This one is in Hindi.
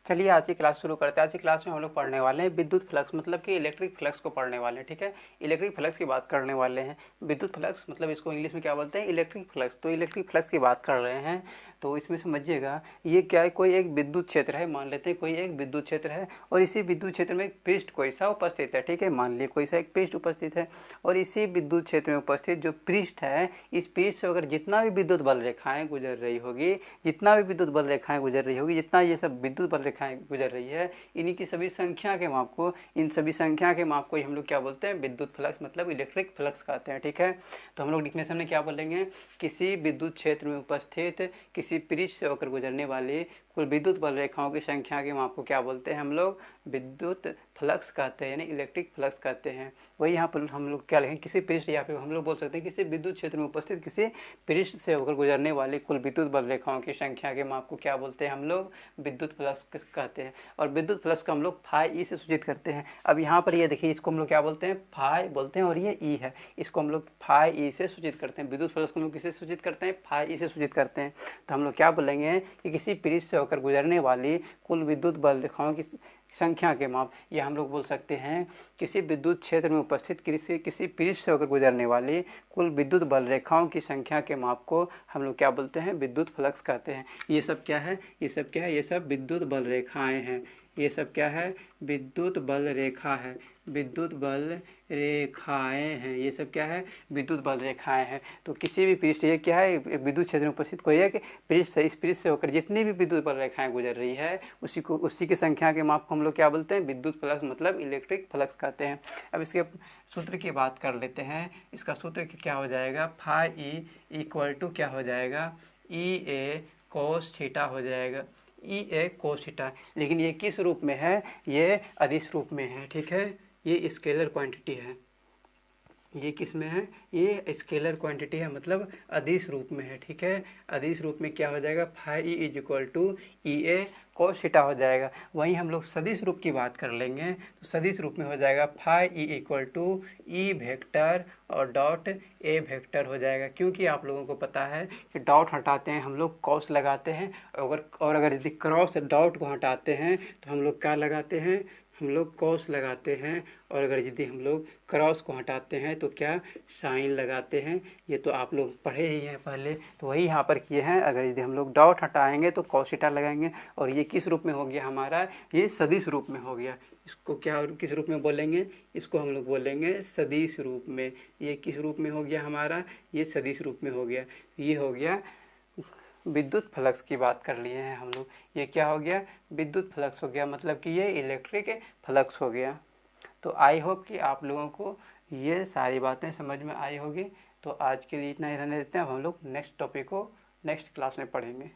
चलिए आज की क्लास शुरू करते हैं। आज की क्लास में हम लोग पढ़ने वाले हैं विद्युत फ्लक्स मतलब कि इलेक्ट्रिक फ्लक्स को पढ़ने वाले हैं। ठीक है, इलेक्ट्रिक फ्लक्स की बात करने वाले हैं। विद्युत फ्लक्स मतलब इसको इंग्लिश में क्या बोलते हैं, इलेक्ट्रिक फ्लक्स। तो इलेक्ट्रिक फ्लक्स की बात कर रहे हैं तो इसमें समझिएगा ये क्या है, कोई एक विद्युत क्षेत्र है, मान लेते हैं कोई एक विद्युत क्षेत्र है और इसी विद्युत क्षेत्र में एक पृष्ठ कोई सा उपस्थित है। ठीक है, मान लीजिए कोई सा एक पृष्ठ उपस्थित है और इसी विद्युत क्षेत्र में उपस्थित जो पृष्ठ है, इस पृष्ठ से अगर जितना भी विद्युत बल रेखाएं गुजर रही होगी, जितना भी विद्युत बल रेखाएं गुजर रही होगी, जितना ये सब विद्युत बल रेखाएं गुजर रही है, इन्हीं की सभी संख्या के माप को, इन सभी संख्या के माप को ही हम लोग क्या बोलते हैं, विद्युत फ्लक्स मतलब इलेक्ट्रिक फ्लक्स कहते हैं। ठीक है, तो हम लोग डिफिनेशन में क्या बोलेंगे, किसी विद्युत क्षेत्र में उपस्थित किसी पृष्ठ से होकर गुजरने वाली कुल विद्युत बल रेखाओं की संख्या के माप को क्या बोलते हैं, हम लोग विद्युत फ्लक्स कहते हैं, यानी इलेक्ट्रिक फ्लक्स कहते हैं। वही यहाँ पर हम लोग क्या लिखेंगे, किसी पृष्ठ, या फिर हम लोग बोल सकते हैं किसी विद्युत क्षेत्र में उपस्थित किसी पृष्ठ से होकर गुजरने वाली कुल विद्युत बल रेखाओं की संख्या के माप को क्या बोलते हैं, हम लोग विद्युत फ्लक्स कहते हैं। और विद्युत फ्लक्स को हम लोग फाई ई से सूचित करते हैं। अब यहाँ पर ये देखिए, इसको हम लोग क्या बोलते हैं, फाई बोलते हैं और ये ई है, इसको हम लोग फाई ई से सूचित करते हैं। विद्युत फ्लक्स को हम लोग किसे सूचित करते हैं, फाई ई से सूचित करते हैं। तो हम लोग क्या बोलेंगे कि किसी पृष्ठ से होकर गुजरने वाली कुल विद्युत बल रेखाओं की संख्या के माप, या हम लोग बोल सकते हैं किसी विद्युत क्षेत्र में उपस्थित किसी पृष्ठ से होकर गुजरने वाली कुल विद्युत बल रेखाओं की संख्या के माप को हम लोग क्या बोलते हैं, विद्युत फ्लक्स कहते हैं। ये सब क्या है, ये सब क्या है, ये सब विद्युत बल रेखाएं हैं। ये सब क्या है, विद्युत बल रेखा है, विद्युत बल रेखाएं हैं। ये सब क्या है, विद्युत बल रेखाएं हैं। तो किसी भी पृष्ठ, ये क्या है, विद्युत क्षेत्र में उपस्थित कोई है कि पृष्ठ से, इस पृष्ठ से होकर जितनी भी विद्युत बल रेखाएं गुजर रही है, उसी की संख्या के माप को हम लोग क्या बोलते हैं, विद्युत फ्लक्स मतलब इलेक्ट्रिक फ्लक्स कहते हैं। अब इसके सूत्र की बात कर लेते हैं। इसका सूत्र क्या हो जाएगा, फाई ई इक्वल टू क्या हो जाएगा, ई ए कोस थीटा हो जाएगा, ई ए कोस थीटा। लेकिन ये किस रूप में है, ये अदिश रूप में है। ठीक है, ये स्केलर क्वांटिटी है। ये किस में है, ये स्केलर क्वांटिटी है, मतलब अदिश रूप में है। ठीक है, अदिश रूप में क्या हो जाएगा, phi E is equal to E A cos theta हो जाएगा। वहीं हम लोग सदिश रूप की बात कर लेंगे तो सदिश रूप में हो जाएगा phi E equal to E vector और डॉट ए वेक्टर हो जाएगा। क्योंकि आप लोगों को पता है कि डॉट हटाते हैं हम लोग कॉस लगाते हैं, और अगर यदि क्रॉस डॉट को हटाते हैं तो हम लोग क्या लगाते हैं, हम लोग कॉस लगाते हैं, और अगर यदि हम लोग क्रॉस को हटाते हैं तो क्या, साइन लगाते हैं। ये तो आप लोग पढ़े ही हैं पहले, तो वही यहाँ पर किए हैं। अगर यदि हम लोग डॉट हटाएंगे तो कॉस थीटा लगाएंगे, और ये किस रूप में हो गया हमारा, ये सदिश रूप में हो गया। इसको क्या किस रूप में बोलेंगे, इसको हम लोग बोलेंगे सदिश रूप में। ये किस रूप में हो गया हमारा, ये सदिश रूप में हो गया। ये हो गया विद्युत फ्लक्स की बात कर लिए हैं हम लोग। ये क्या हो गया, विद्युत फ्लक्स हो गया, मतलब कि ये इलेक्ट्रिक फ्लक्स हो गया। तो आई होप कि आप लोगों को ये सारी बातें समझ में आई होगी। तो आज के लिए इतना ही रहने देते हैं। अब हम लोग नेक्स्ट टॉपिक को नेक्स्ट क्लास में पढ़ेंगे।